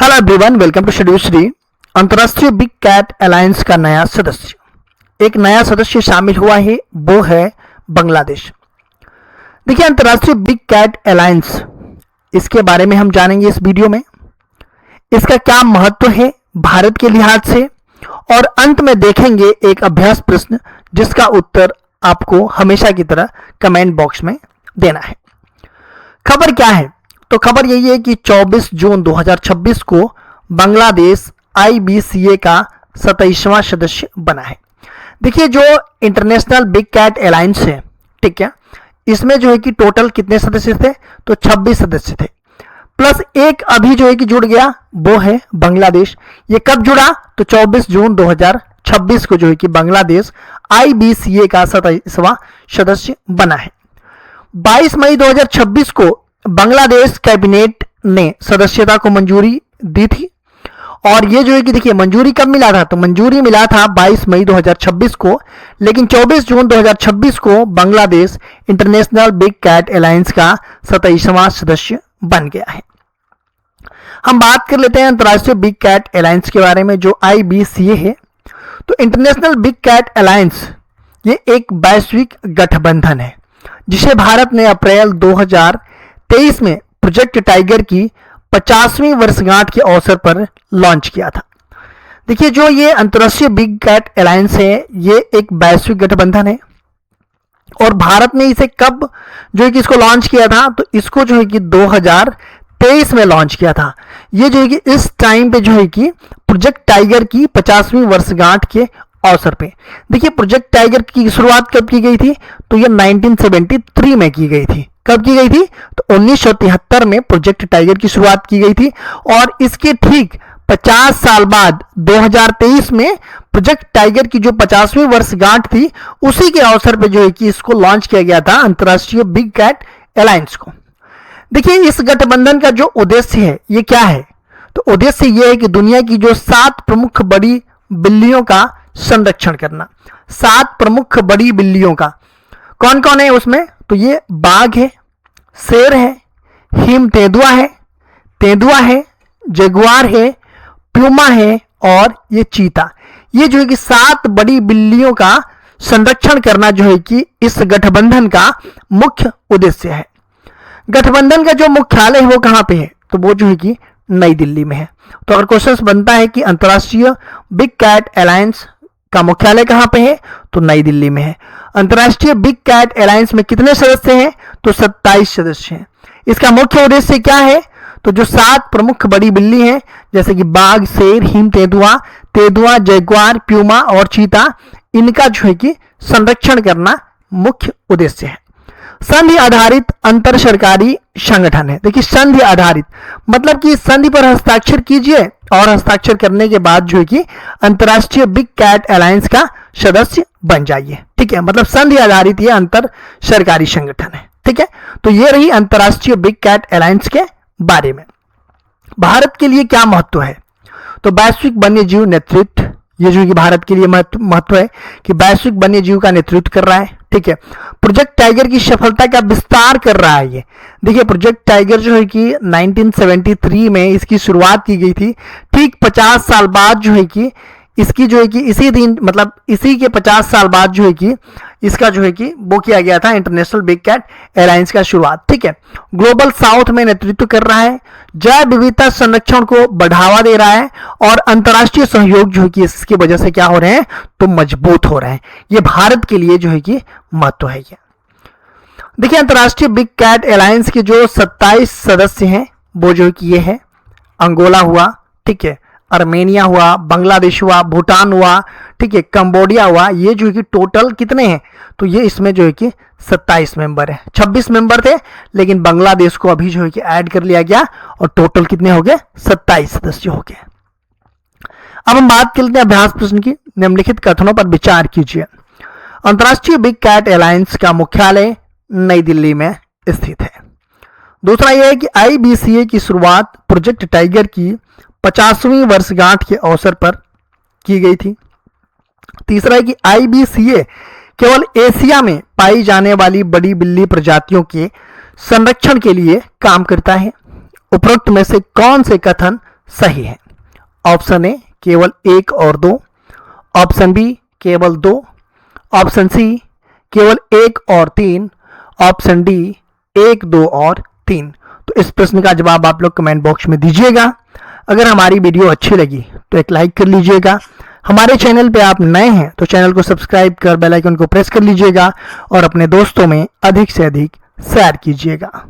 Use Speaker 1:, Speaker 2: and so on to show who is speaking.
Speaker 1: Hello everyone, welcome to schedule Shri. अंतर्राष्ट्रीय big cat alliance का एक नया सदस्य शामिल हुआ है, वो है बांग्लादेश। देखिए, अंतर्राष्ट्रीय बिग कैट अलायंस, इसके बारे में हम जानेंगे इस वीडियो में। इसका क्या महत्व है भारत के लिहाज से, और अंत में देखेंगे एक अभ्यास प्रश्न जिसका उत्तर आपको हमेशा की तरह कमेंट बॉक्स में देना है। खबर क्या है? तो खबर यही है कि 24 जून 2026 को बांग्लादेश IBCA का 27वां सदस्य बना है। देखिए, जो इंटरनेशनल बिग कैट अलायंस है, ठीक है, इसमें जो है कि टोटल कितने सदस्य थे? तो 26 सदस्य थे, प्लस एक अभी जो है कि जुड़ गया, वो है बांग्लादेश। ये कब जुड़ा? तो 24 जून 2026 को जो है कि बांग्लादेश IBCA का 27वां सदस्य बना है। 22 मई 2026 को बांग्लादेश कैबिनेट ने सदस्यता को मंजूरी दी थी। और ये जो है कि देखिए, मंजूरी कब मिला था? तो मंजूरी मिला था 22 मई 2026 को, लेकिन 24 जून 2026 को Bangladesh international big cat alliance का 27वां सदस्य बन गया है। हम बात कर लेते हैं अंतर्राष्ट्रीय बिग कैट अलायंस के बारे में, जो IBCA है। तो इंटरनेशनल बिग कैट अलायंस ये एक वैश्विक गठबंधन है जिसे भारत ने अप्रैल 2023 में प्रोजेक्ट टाइगर की 50वीं वर्षगांठ के अवसर पर लॉन्च किया था। देखिए, जो ये अंतर्राष्ट्रीय बिग कैट अलायंस है, ये एक वैश्विक गठबंधन है, और भारत ने इसे कब जो है कि इसको लॉन्च किया था? तो इसको जो है कि 2023 में लॉन्च किया था। ये जो है कि इस टाइम पे जो है कि प्रोजेक्ट टाइगर की 50वीं वर्षगांठ के अवसर पे। देखिए, प्रोजेक्ट टाइगर की शुरुआत कब की गई थी? तो ये 1973 में की गई थी। कब की गई थी? तो 1973 में प्रोजेक्ट टाइगर की शुरुआत की गई थी, और इसके ठीक 50 साल बाद 2023 में प्रोजेक्ट टाइगर की जो 50वीं वर्षगांठ थी, उसी के अवसर पे जो है कि इसको लॉन्च किया गया था, अंतर्राष्ट्रीय बिग कैट अलायंस को। देखिए, इस गठबंधन का जो उद्देश्य है, ये क्या है? तो उद्देश्य ये है कि दुनिया की जो 7 प्रमुख बड़ी बिल्लियों का संरक्षण करना। 7 प्रमुख बड़ी बिल्लियों का कौन कौन है उसमें? तो ये बाघ है, शेर है, हिम तेंदुआ है, जगुआर है, प्यूमा है, और ये चीता। ये जो है कि 7 बड़ी बिल्लियों का संरक्षण करना जो है कि इस गठबंधन का मुख्य उद्देश्य है। गठबंधन का जो मुख्यालय है वो कहाँ पे है? तो वो जो है कि नई दिल्ली में है। तो अगर क्वेश्चन बनता है कि अंतर्राष्ट्रीय बिग कैट अलायंस का मुख्यालय कहाँ पे है? तो नई दिल्ली में है। अंतर्राष्ट्रीय बिग कैट अलायंस में कितने सदस्य हैं? तो 27 सदस्य हैं। इसका मुख्य उद्देश्य क्या है? तो जो 7 प्रमुख बड़ी बिल्ली हैं, जैसे कि बाघ, शेर, हिम तेंदुआ, जगुआर, प्यूमा और चीता, इनका जो है कि संरक्षण करना मुख्य उद्देश्य है। संधि आधारित अंतर सरकारी संगठन है। देखिए, संधि आधारित मतलब कि संधि पर हस्ताक्षर कीजिए, और हस्ताक्षर करने के बाद जो है कि अंतर्राष्ट्रीय बिग कैट अलायंस का सदस्य बन जाइए। ठीक है, मतलब संधि आधारित ये अंतर सरकारी संगठन है। ठीक है, तो ये रही अंतर्राष्ट्रीय बिग कैट अलायंस के बारे में। भारत के लिए क्या महत्व है? तो वैश्विक वन्य जीव नेतृत्व, ये जो कि भारत के लिए महत्व है कि वैश्विक वन्य जीव का नेतृत्व कर रहा है। ठीक है, प्रोजेक्ट टाइगर की सफलता का विस्तार कर रहा है ये। देखिए, प्रोजेक्ट टाइगर जो है कि 1973 में इसकी शुरुआत की गई थी। ठीक 50 साल बाद जो है कि इसकी जो है कि इसी दिन, मतलब इसी के 50 साल बाद जो है कि इसका जो है कि वो किया गया था, इंटरनेशनल बिग कैट अलायंस का शुरुआत। ठीक है, ग्लोबल साउथ में नेतृत्व कर रहा है, जैव विविधता संरक्षण को बढ़ावा दे रहा है, और अंतर्राष्ट्रीय सहयोग जो है कि इसकी वजह से क्या हो रहे हैं? तो मजबूत हो रहे हैं। ये भारत के लिए जो है कि महत्व है। देखिए, अंतर्राष्ट्रीय बिग कैट अलायंस के जो 27 सदस्य हैं, वो जो है कि ये है, अंगोला हुआ, ठीक है, आर्मेनिया हुआ, बांग्लादेश हुआ, भूटान हुआ, ठीक है, कंबोडिया हुआ। ये जो है कि टोटल कितने हैं? तो ये इसमें जो है कि 27 मेंबर है। 26 मेंबर थे, लेकिन बांग्लादेश को अभी जो है कि ऐड कर लिया गया, और टोटल कितने हो गए? 27 सदस्य हो गए। अब हम बात करते हैं अभ्यास प्रश्न की। निम्नलिखित कथनों पर विचार कीजिए। अंतर्राष्ट्रीय बिग कैट अलायंस का मुख्यालय नई दिल्ली में स्थित है। दूसरा यह है कि IBCA की शुरुआत प्रोजेक्ट टाइगर की 50वीं वर्षगांठ के अवसर पर की गई थी। तीसरा है कि IBCA केवल एशिया में पाई जाने वाली बड़ी बिल्ली प्रजातियों के संरक्षण के लिए काम करता है। उपरोक्त में से कौन से कथन सही है? ऑप्शन ए केवल 1 और 2, ऑप्शन बी केवल 2, ऑप्शन सी केवल 1 और 3, ऑप्शन डी 1, 2 और 3। तो इस प्रश्न का जवाब आप लोग कमेंट बॉक्स में दीजिएगा। अगर हमारी वीडियो अच्छी लगी तो एक लाइक कर लीजिएगा। हमारे चैनल पे आप नए हैं तो चैनल को सब्सक्राइब कर बेल आइकन को प्रेस कर लीजिएगा और अपने दोस्तों में अधिक से अधिक शेयर कीजिएगा।